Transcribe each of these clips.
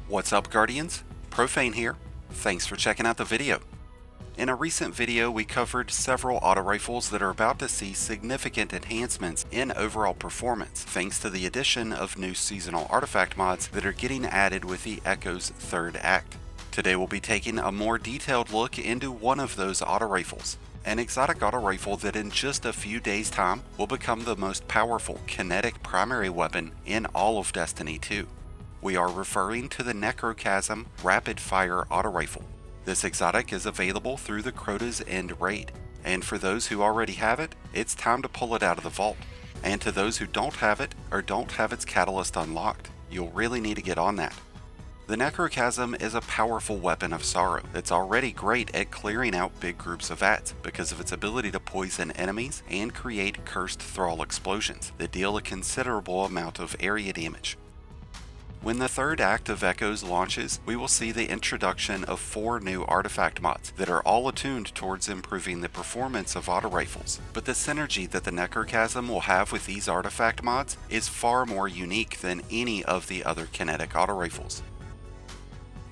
What's up, Guardians? Profane here. Thanks for checking out the video. In a recent video, we covered several auto rifles that are about to see significant enhancements in overall performance thanks to the addition of new seasonal artifact mods that are getting added with the Echo's third act. Today we'll be taking a more detailed look into one of those auto rifles, an exotic auto rifle that in just a few days' time will become the most powerful kinetic primary weapon in all of Destiny 2. We are referring to the Necrochasm Rapid Fire Auto Rifle. This exotic is available through the Crota's End raid, and for those who already have it, it's time to pull it out of the vault. And to those who don't have it or don't have its catalyst unlocked, you'll really need to get on that. The Necrochasm is a powerful weapon of sorrow that's already great at clearing out big groups of vats because of its ability to poison enemies and create cursed thrall explosions that deal a considerable amount of area damage. When the third act of Echoes launches, we will see the introduction of 4 new artifact mods that are all attuned towards improving the performance of auto rifles. But the synergy that the Necrochasm will have with these artifact mods is far more unique than any of the other kinetic auto rifles.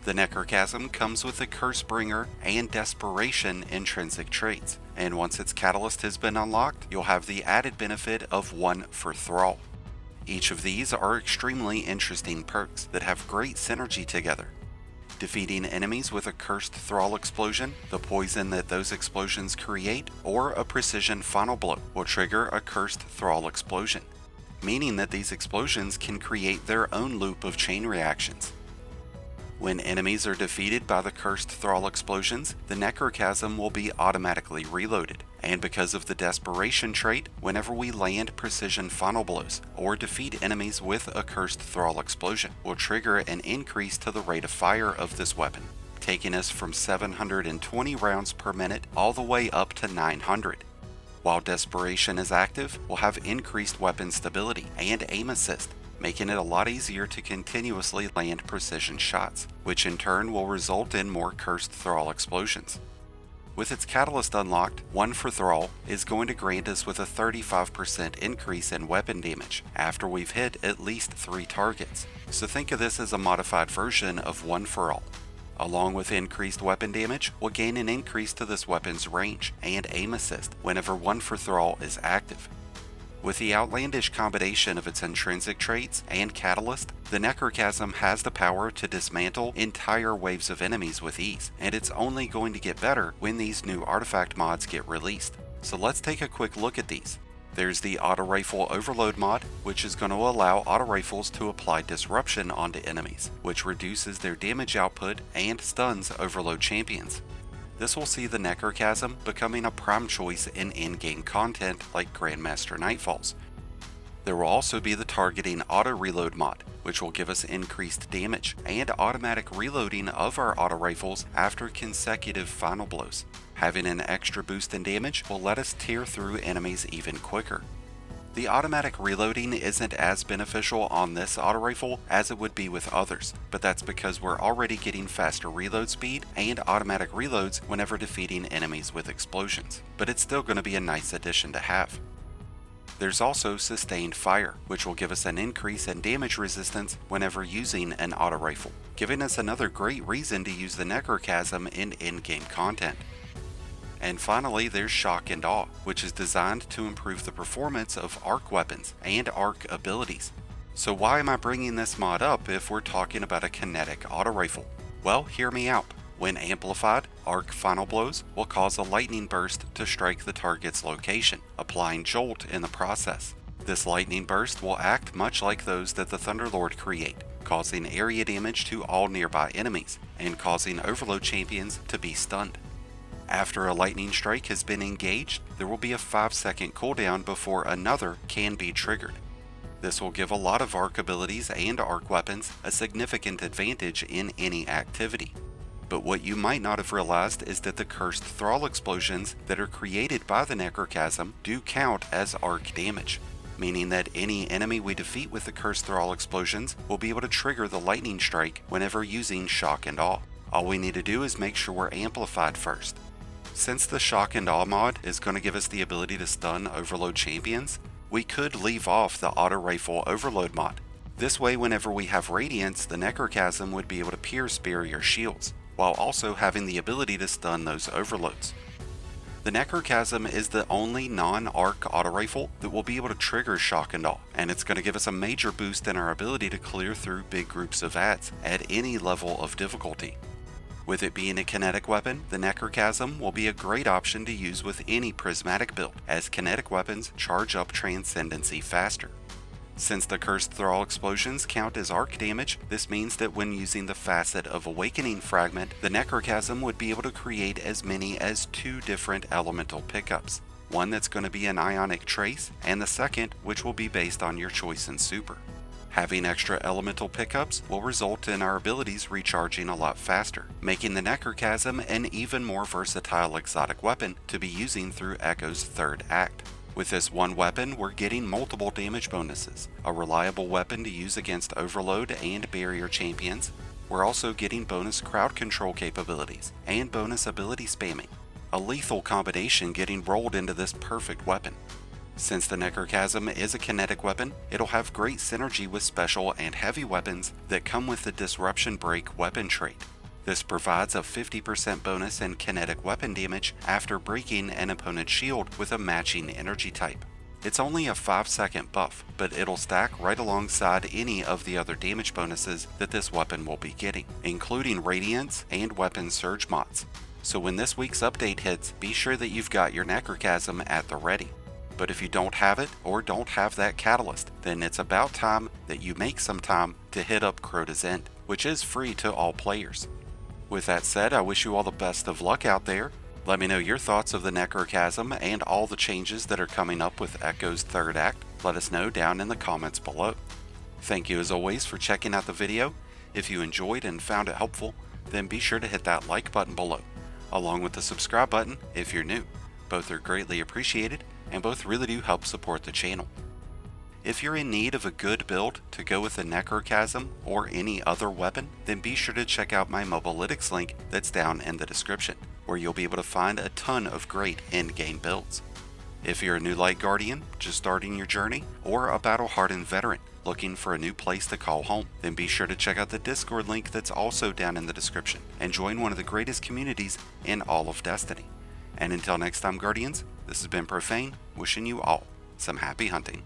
The Necrochasm comes with the Cursebringer and Desperation intrinsic traits, and once its catalyst has been unlocked, you'll have the added benefit of 1 for Thrall. Each of these are extremely interesting perks that have great synergy together. Defeating enemies with a cursed thrall explosion, the poison that those explosions create, or a precision final blow will trigger a cursed thrall explosion, meaning that these explosions can create their own loop of chain reactions. When enemies are defeated by the cursed thrall explosions, the Necrochasm will be automatically reloaded, and because of the Desperation trait, whenever we land precision final blows or defeat enemies with a cursed thrall explosion, will trigger an increase to the rate of fire of this weapon, taking us from 720 rounds per minute all the way up to 900. While Desperation is active, we'll have increased weapon stability and aim assist, making it a lot easier to continuously land precision shots, which in turn will result in more cursed thrall explosions. With its catalyst unlocked, 1 for Thrall is going to grant us with a 35% increase in weapon damage after we've hit at least 3 targets, so think of this as a modified version of 1 for All. Along with increased weapon damage, we'll gain an increase to this weapon's range and aim assist whenever 1 for Thrall is active. With the outlandish combination of its intrinsic traits and catalyst, the Necrochasm has the power to dismantle entire waves of enemies with ease, and it's only going to get better when these new artifact mods get released. So let's take a quick look at these. There's the Auto Rifle Overload mod, which is going to allow auto rifles to apply disruption onto enemies, which reduces their damage output and stuns overload champions. This will see the Necrochasm becoming a prime choice in in-game content like Grandmaster Nightfalls. There will also be the Targeting Auto Reload mod, which will give us increased damage and automatic reloading of our auto rifles after consecutive final blows. Having an extra boost in damage will let us tear through enemies even quicker. The automatic reloading isn't as beneficial on this auto rifle as it would be with others, but that's because we're already getting faster reload speed and automatic reloads whenever defeating enemies with explosions, but it's still going to be a nice addition to have. There's also Sustained Fire, which will give us an increase in damage resistance whenever using an auto rifle, giving us another great reason to use the Necrochasm in in-game content. And finally, there's Shock and Awe, which is designed to improve the performance of arc weapons and arc abilities. So why am I bringing this mod up if we're talking about a kinetic auto rifle? Well, hear me out. When amplified, arc final blows will cause a lightning burst to strike the target's location, applying jolt in the process. This lightning burst will act much like those that the Thunderlord create, causing area damage to all nearby enemies, and causing overload champions to be stunned. After a lightning strike has been engaged, there will be a 5-second cooldown before another can be triggered. This will give a lot of arc abilities and arc weapons a significant advantage in any activity. But what you might not have realized is that the cursed thrall explosions that are created by the Necrochasm do count as arc damage, meaning that any enemy we defeat with the cursed thrall explosions will be able to trigger the lightning strike whenever using Shock and Awe. All we need to do is make sure we're amplified first. Since the Shock and Awe mod is going to give us the ability to stun overload champions, we could leave off the Auto Rifle Overload mod. This way, whenever we have Radiance, the Necrochasm would be able to pierce barrier shields, while also having the ability to stun those overloads. The Necrochasm is the only non-arc auto rifle that will be able to trigger Shock and Awe, and it's going to give us a major boost in our ability to clear through big groups of ads at any level of difficulty. With it being a kinetic weapon, the Necrochasm will be a great option to use with any Prismatic build, as kinetic weapons charge up Transcendency faster. Since the Cursed Thrall explosions count as arc damage, this means that when using the facet of Awakening Fragment, the Necrochasm would be able to create as many as 2 different elemental pickups. One that's going to be an Ionic Trace, and the second which will be based on your choice in Super. Having extra elemental pickups will result in our abilities recharging a lot faster, making the Necrochasm an even more versatile exotic weapon to be using through Echo's 3rd act. With this one weapon, we're getting multiple damage bonuses, a reliable weapon to use against Overload and Barrier champions. We're also getting bonus crowd control capabilities and bonus ability spamming, a lethal combination getting rolled into this perfect weapon. Since the Necrochasm is a kinetic weapon, it'll have great synergy with special and heavy weapons that come with the Disruption Break weapon trait. This provides a 50% bonus in kinetic weapon damage after breaking an opponent's shield with a matching energy type. It's only a 5-second buff, but it'll stack right alongside any of the other damage bonuses that this weapon will be getting, including Radiance and Weapon Surge mods. So when this week's update hits, be sure that you've got your Necrochasm at the ready. But if you don't have it, or don't have that catalyst, then it's about time that you make some time to hit up Crota's End, which is free to all players. With that said, I wish you all the best of luck out there. Let me know your thoughts of the Necrochasm and all the changes that are coming up with Echo's 3rd act. Let us know down in the comments below. Thank you as always for checking out the video. If you enjoyed and found it helpful, then be sure to hit that like button below, along with the subscribe button if you're new. Both are greatly appreciated, and both really do help support the channel. If you're in need of a good build to go with the Necrochasm or any other weapon, then be sure to check out my Mobalytics link that's down in the description, where you'll be able to find a ton of great endgame builds. If you're a new Light Guardian, just starting your journey, or a battle-hardened veteran looking for a new place to call home, then be sure to check out the Discord link that's also down in the description, and join one of the greatest communities in all of Destiny. And until next time, Guardians, this has been Profane, wishing you all some happy hunting.